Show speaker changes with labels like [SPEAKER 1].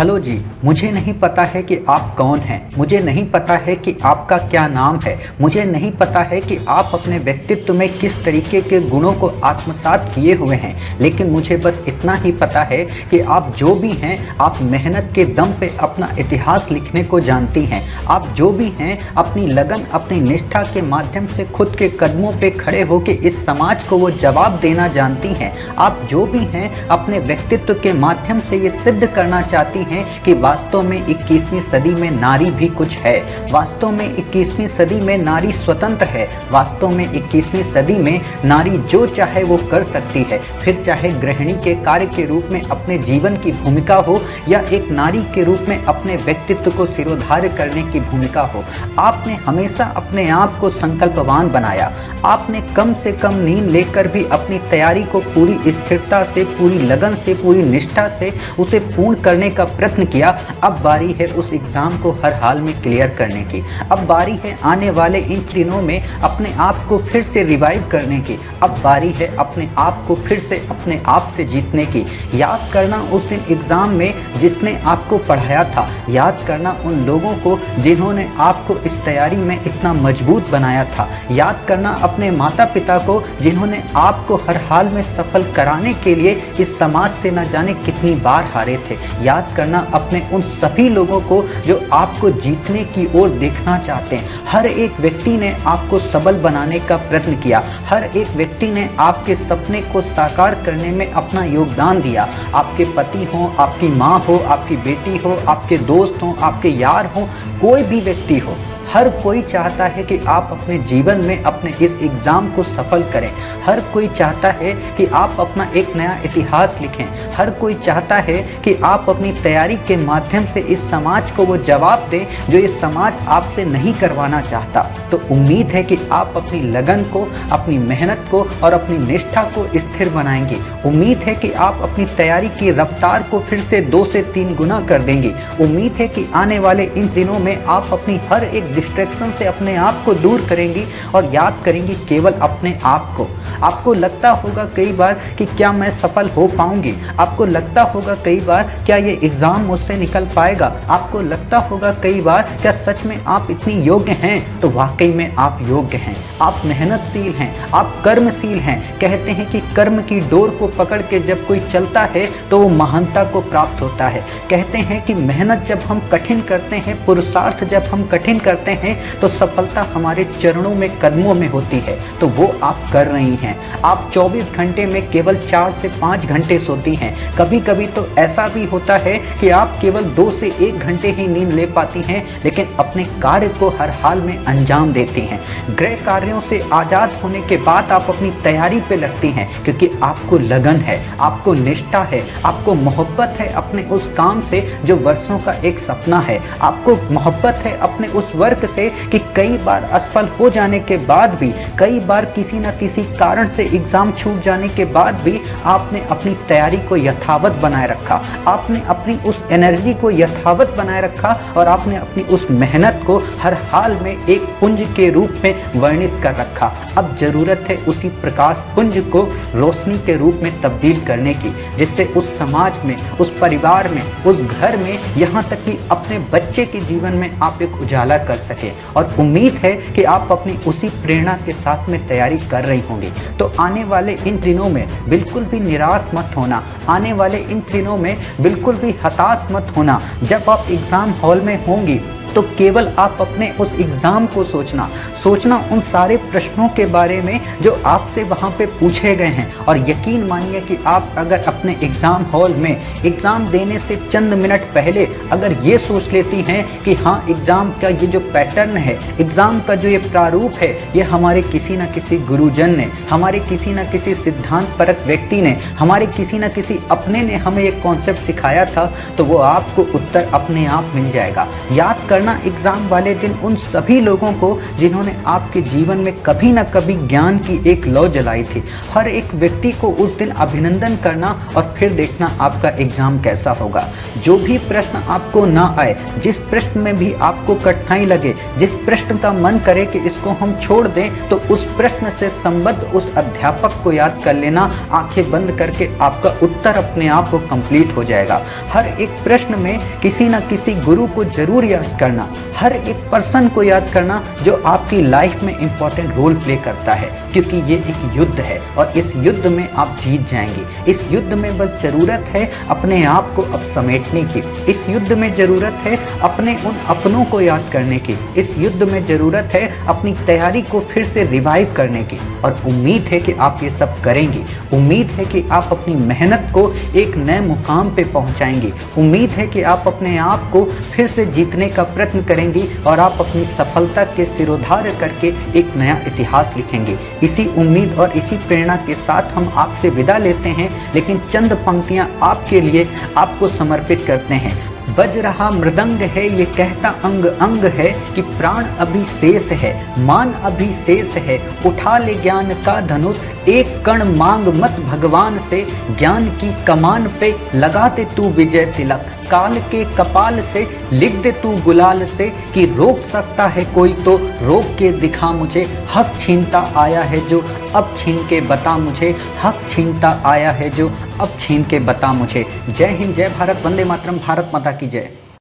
[SPEAKER 1] Hello जी, मुझे नहीं पता है कि आप कौन हैं, मुझे नहीं पता है कि आपका क्या नाम है, मुझे नहीं पता है कि आप अपने व्यक्तित्व में किस तरीके के गुणों को आत्मसात किए हुए हैं, लेकिन मुझे बस इतना ही पता है कि आप जो भी हैं, आप मेहनत के दम पे अपना इतिहास लिखने को जानती हैं। आप जो भी हैं, अपनी लगन, अपनी निष्ठा के माध्यम से खुद के कदमों पे खड़े होकर इस समाज को वो जवाब देना जानती हैं। आप जो भी हैं, अपने व्यक्तित्व के माध्यम से ये सिद्ध करना चाहती हैं कि वास्तव में 21वीं सदी में नारी भी कुछ है, वास्तव में 21वीं सदी में नारी स्वतंत्र है, वास्तव में 21वीं सदी में नारी जो चाहे वो कर सकती है, फिर चाहे गृहिणी के कार्य के रूप में अपने जीवन की भूमिका हो या एक नारी के रूप में अपने व्यक्तित्व को सिरोधार्य करने की भूमिका हो। आपने हमेशा अपने आप को संकल्पवान बनाया। आपने कम से कम नींद लेकर भी अपनी तैयारी को पूरी स्थिरता से, पूरी लगन से, पूरी निष्ठा से उसे पूर्ण करने का प्रयत्न किया। अब बारी है उस एग्ज़ाम को हर हाल में क्लियर करने की। अब बारी है आने वाले इन दिनों में अपने आप को फिर से रिवाइव करने की। अब बारी है अपने आप को फिर से अपने आप से जीतने की। याद करना उस दिन एग्ज़ाम में जिसने आपको पढ़ाया था, याद करना उन लोगों को जिन्होंने आपको इस तैयारी में इतना मजबूत बनाया था, याद करना अपने माता पिता को जिन्होंने आपको हर हाल में सफल कराने के लिए इस समाज से न जाने कितनी बार हारे थे, याद करना अपने उन सभी लोगों को जो आपको जीतने की ओर देखना चाहते हैं। हर एक व्यक्ति ने आपको सबल बनाने का प्रयत्न किया, हर एक व्यक्ति ने आपके सपने को साकार करने में अपना योगदान दिया। आपके पति हो, आपकी माँ हो, आपकी बेटी हो, आपके दोस्त हो, आपके यार हो, कोई भी व्यक्ति हो, हर कोई चाहता है कि आप अपने जीवन में अपने इस एग्ज़ाम को सफल करें। हर कोई चाहता है कि आप अपना एक नया इतिहास लिखें। हर कोई चाहता है कि आप अपनी तैयारी के माध्यम से इस समाज को वो जवाब दें जो ये समाज आपसे नहीं करवाना चाहता। तो उम्मीद है कि आप अपनी लगन को, अपनी मेहनत को और अपनी निष्ठा को स्थिर बनाएंगे। उम्मीद है कि आप अपनी तैयारी की रफ्तार को फिर से 2 से 3 गुना कर देंगे। उम्मीद है कि आने वाले इन दिनों में आप अपनी हर एक डिस्ट्रैक्शन से अपने आप को दूर करेंगी और याद करेंगी केवल अपने आप को। आपको लगता होगा कई बार कि क्या मैं सफल हो पाऊंगी, आपको लगता होगा कई बार क्या ये एग्ज़ाम मुझसे निकल पाएगा, आपको लगता होगा कई बार क्या सच में आप इतनी योग्य हैं। तो वाकई में आप योग्य हैं, आप मेहनतशील हैं, आप कर्मशील हैं। कहते हैं कि कर्म की डोर को पकड़ के जब कोई चलता है तो वो महानता को प्राप्त होता है। कहते हैं कि मेहनत जब हम कठिन करते हैं, पुरुषार्थ जब हम कठिन करते हैं तो सफलता हमारे चरणों में, कदमों में होती है। तो वो आप कर रही हैं। आप 24 घंटे में केवल 4 से 5 घंटे सोती हैं। कभी कभी तो ऐसा भी होता है कि आप केवल 2 से 1 घंटे ही नींद ले पाती हैं, लेकिन अपने कार्य को हर हाल में अंजाम देती हैं। गृह कार्यों से आज़ाद होने के बाद आप अपनी तैयारी पे लगती हैं, क्योंकि आपको लगन है, आपको निष्ठा है, आपको मोहब्बत है अपने उस काम से जो वर्षों का एक सपना है। आपको मोहब्बत है अपने उस वर्क से कि कई बार असफल हो जाने के बाद भी, कई बार किसी न किसी कारण से एग्ज़ाम छूट जाने के बाद भी आपने अपनी तैयारी को यथावत बनाए रखा, आपने अपनी उस एनर्जी को यथावत बनाए रखा और आपने अपनी उस मेहनत को हर हाल में एक पुंज के रूप में वर्णित कर रखा। अब ज़रूरत है उसी प्रकाश पुंज को रोशनी के रूप में तब्दील करने की, जिससे उस समाज में, उस परिवार में, उस घर में, यहाँ तक कि अपने बच्चे के जीवन में आप एक उजाला कर सके। और उम्मीद है कि आप अपनी उसी प्रेरणा के साथ में तैयारी कर रही होंगी। तो आने वाले इन दिनों में बिल्कुल भी निराश मत होना, आने वाले इन दिनों में बिल्कुल भी हताश मत होना। जब आप एग्ज़ाम हॉल में होंगी तो केवल आप अपने उस एग्ज़ाम को सोचना उन सारे प्रश्नों के बारे में जो आपसे वहाँ पे पूछे गए हैं। और यकीन मानिए कि आप अगर अपने एग्ज़ाम हॉल में एग्ज़ाम देने से चंद मिनट पहले अगर ये सोच लेती हैं कि हाँ, एग्ज़ाम का ये जो पैटर्न है, एग्ज़ाम का जो ये प्रारूप है, ये हमारे किसी न किसी गुरुजन ने, हमारे किसी न किसी सिद्धांत परक व्यक्ति ने, हमारे किसी न किसी अपने ने हमें एक कॉन्सेप्ट सिखाया था, तो वो आपको उत्तर अपने आप मिल जाएगा। याद करना एग्ज़ाम वाले दिन उन सभी लोगों को जिन्होंने आपके जीवन में कभी ना कभी ज्ञान की एक लौ जलाई थी। हर एक व्यक्ति को उस दिन अभिनंदन करना और फिर देखना आपका एग्ज़ाम कैसा होगा। जो भी प्रश्न आपको ना आए, जिस प्रश्न में भी आपको कठिनाई लगे, जिस प्रश्न का मन करे कि इसको हम छोड़ दें, तो उस प्रश्न से संबद्ध उस अध्यापक को याद कर लेना। आंखें बंद करके आपका उत्तर अपने आप को कंप्लीट हो जाएगा। हर एक प्रश्न में किसी न किसी गुरु को जरूर याद करना, हर एक पर्सन को याद करना जो आपकी लाइफ में इंपॉर्टेंट रोल प्ले करता है, क्योंकि ये एक युद्ध है और इस युद्ध में आप जीत जाएंगे। इस युद्ध में बस जरूरत है अपने आप को अब समेटने की। इस युद्ध में जरूरत है अपने उन अपनों को याद करने की। इस युद्ध में जरूरत है अपनी तैयारी को फिर से रिवाइव करने की। और उम्मीद है कि आप ये सब करेंगे। उम्मीद है कि आप अपनी मेहनत को एक नए मुकाम पे पहुंचाएंगे। उम्मीद है कि आप अपने आप को फिर से जीतने का प्रयत्न करेंगी और आप अपनी सफलता के सिरोधार्य करके एक नया इतिहास लिखेंगे। इसी उम्मीद और इसी प्रेरणा के साथ हम आपसे विदा लेते हैं, लेकिन चंद पंक्तियां आपके लिए आपको समर्पित करते हैं। बज रहा मृदंग है ये कहता अंग अंग है कि प्राण अभी शेष है, मान अभी शेष है, उठा ले ज्ञान का धनुष, एक कण मांग मत भगवान से, ज्ञान की कमान पे लगा दे तू विजय तिलक, काल के कपाल से लिख दे तू गुलाल से, कि रोक सकता है कोई तो रोक के दिखा मुझे, हक छीनता आया है जो अब छीन के बता मुझे, हक छीनता आया है जो अब छीन के बता मुझे। जय हिंद, जय भारत, वंदे मातरम, भारत माता की जय।